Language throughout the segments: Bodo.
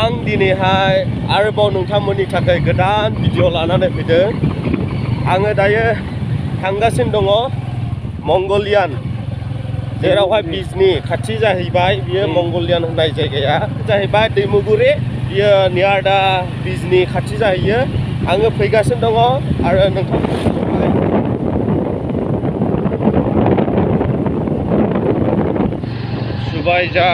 आं दिनैहाय आरोबाव नोंथांमोननि थाखाय गोदान भिडिअ लानानै फैदों। आङो दायो थांगासिनो दङ मंगलियान, जेरावहाय बिजनि खाथि जाहैबाय। बियो मंगलियान होननाय जायगाया जाहैबाय दैमुगुरि, बियो नियार दा बिजनि खाथि जाहैयो। आङो फैगासिनो दङ आरो नोंथांमोननिखौहाय सुबायजा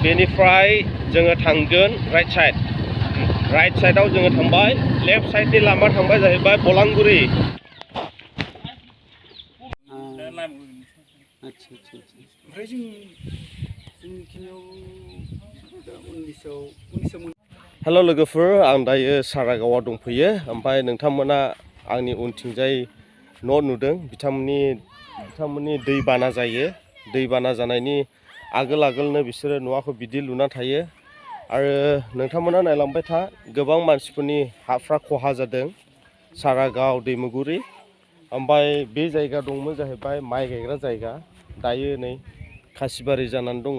बेनिफ्राय जोङो थांगोन राइट साइडआव जोङो थांबाय। लेफ्ट साइडनि लामा थांबाय जाहैबाय बलांगुरि। हेल' लोगोफोर, आं दायो सारागावआव दंफैयो। ओमफ्राय नोंथांमोना आंनि उनथिंजाय न' नुदों। बिथांमोननि दैबाना जायो। दैबाना जानायनि आगोलनो बिसोरो न'खौ बिदि लुना थायो। आरो नोंथांमोना नायलांबाय था, गोबां मानसिफोरनि हाफ्रा खहा जादों सारागाव दैमुगुरि। ओमफ्राय बे जायगा दंमोन जाहैबाय माइ गायग्रा जायगा। दायो नै खासिबारि जानानै दङ।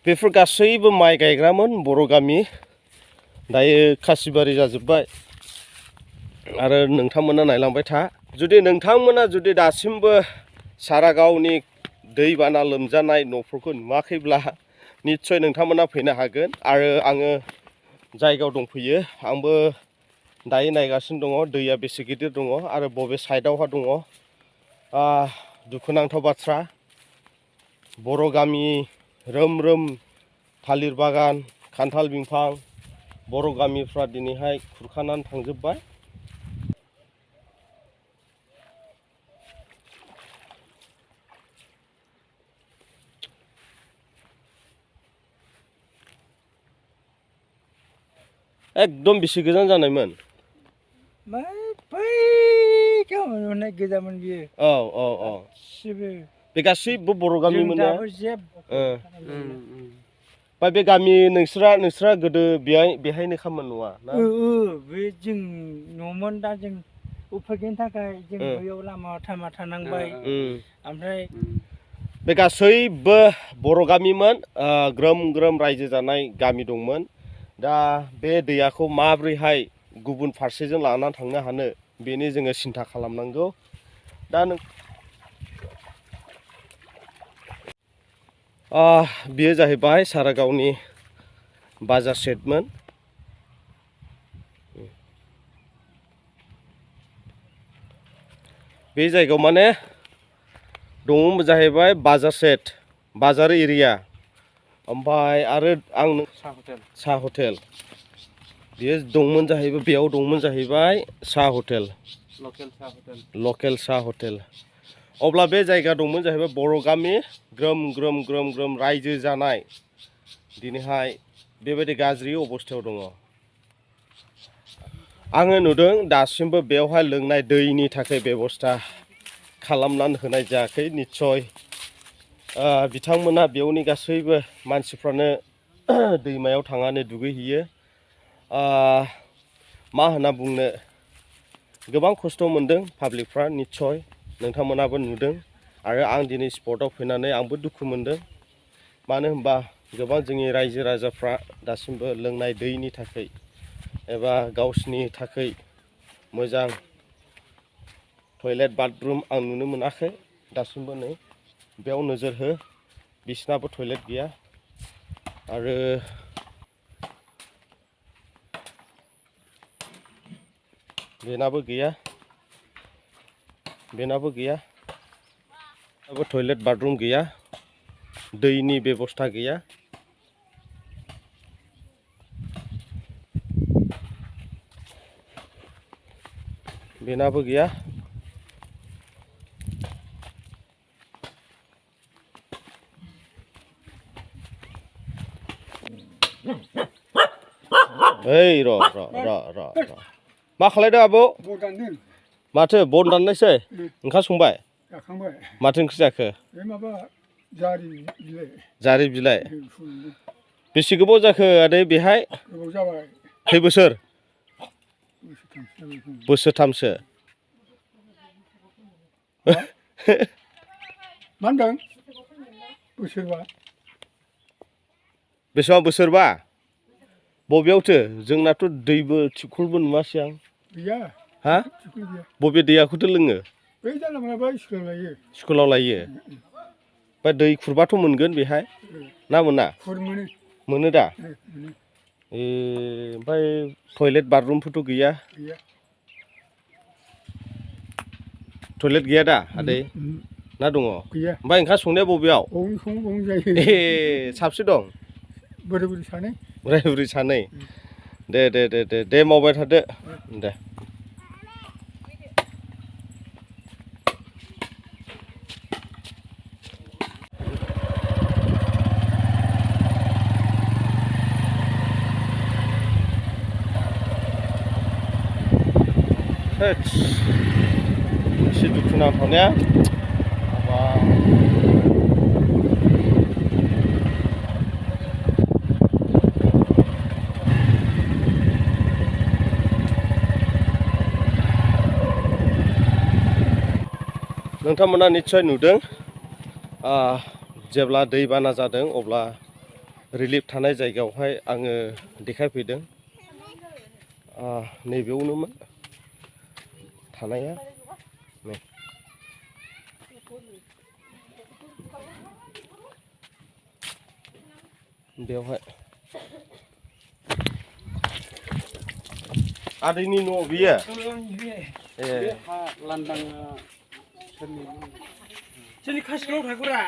बेफोर गासैबो माइ गायग्रामोन बर' गामि। दायो खासिबारि जाजोब्बाय। आरो नोंथांमोना नायलांबाय था, जुदि नोंथांमोना दासिमबो सारागावनि दैबाना लोमजानाय न'फोरखौ नुवाखैब्ला निस्सय नोंथांमोना फैनो हागोन। आरो आङो जायगायाव दंफैयो। आंबो दायो नायगासिनो दङ दैया बेसे गिदिर दङ आरो बबे साइडआवहा दङ। दुखुनांथाव बाथ्रा, बर' गामि रोम थालिर बागान, खान्थाल बिफां, बर' गामिफ्रा दिनैहाय खुरखानानै थांजोब्बाय। एकदम बेसे गोजान जानायमोन? गोजामोन बियो। औ बे गासैबो बर' गामिमोन ना? ओमफ्राय बे गामि नोंस्रा गोदो बेहायनो खामोन न'आ ना? बे जों न'मोन। दा जों उफायनि थाखाय जों बैयाव लामा थानांबाय। ओमफ्राय बे गासैबो बर' गामिमोन। ग्रोम रायजो जानाय गामि दंमोन। दा बे दैयाखौ माब्रैहाय गुबुन फारसेजों लानानै थांनो हानो, बेनि जोङो सिन्था खालामनांगौ। दा बेयो जाहैबाय सारागावनि बाजार सेटमोन। बे जायगायाव माने दङ जाहैबाय बाजार सेट, बाजार एरिया। ओमफ्राय आरो आं साहा हटेल बेयो दंमोन जाहैबाय। बेयाव दंमोन जाहैबाय साहा हटेल, लकेल साहा हटेल। अब्ला बे जायगा दंमोन जाहैबाय बर' गामि ग्रोम रायजो जानाय। दिनैहाय बेबायदि गाज्रि अबस्थायाव दङ। आङो नुदों दासिमबो बेवहाय लोंनाय दैनि थाखाय बेबस्था खालामनानै होनाय जायाखै। निस्सय बिथांमोना बेयावनि गासैबो मानसिफ्रानो दैमायाव थांनानै दुगैहैयो। मा होनना बुंनो, गोबां खस्थ' मोनदों पाब्लिकफ्रा। निस्सय नोंथांमोनाबो नुदों। आरो आं दिनै स्पटआव फैनानै आंबो दुखु मोनदों। मानो होनबा गोबां जोंनि रायजो राजाफ्रा दासिमबो लोंनाय दैनि थाखाय एबा गावसिनि थाखाय मोजां टयलेट बाथरुम आं नुनो मोनाखै दासिमबो। नै बेयाव नोजोर हो, बिसिनाबो टयलेट गैया। आरो बेनाबो गैया। टयलेट बाथरुम गैया, दैनि बेबस्था गैया। बेनाबो गैया। ओइ र' मा खालायदों आब'? माथो बन दाननायसै? ओंखाम संबाय? जाखांबाय माथो ओंख्रि जाखो बे माबा जारि बिलाइ जारि बिलाइ फुदुंदों बेसे गोबाव जाखो आदै बेहाय गोबाव जाबाय खै बोसोर बोसोरथामसो जाबाय खोमा। बोसोरथामसो मा होनदों बोसोरबा बेसेबां बोसोरबा बबेयावथो जोंनाथ' दैबो थिबखलबो नुवासै आं गैया हा थिबखल गैया बबे दैयाखौथ' लोङो बै जानला मोनला स्कुलाव लायो स्कुलाव लायो ओमफ्राय दै खुरबाथ' मोनगोन बेहाय ना मोना खुर मोनो मोनो दा मोनो ए ओमफ्राय टयलेट बाथरुमफोरथ' गैया गैया टयलेट गैया दा आदै ना दङ गैया ओमफ्राय ओंखाम संनाया बबेयाव बावनो सङो बावनो जायो ए साबसे दं बोराय बुरै सानै बोराय बुरै सानै दे मावबाय थादो दे एसे दुखु नांथावनाया नोंथांमोना निस्सय नुदों जेब्ला दैबाना जादों अब्ला रिलिफ थानाय जायगायावहाय आङो देखायफैदों नैबेयावनोमोन थानाया नै बेवहाय आदैनि न' बियो ए लांदां जोंनि खासिखौ थागुरा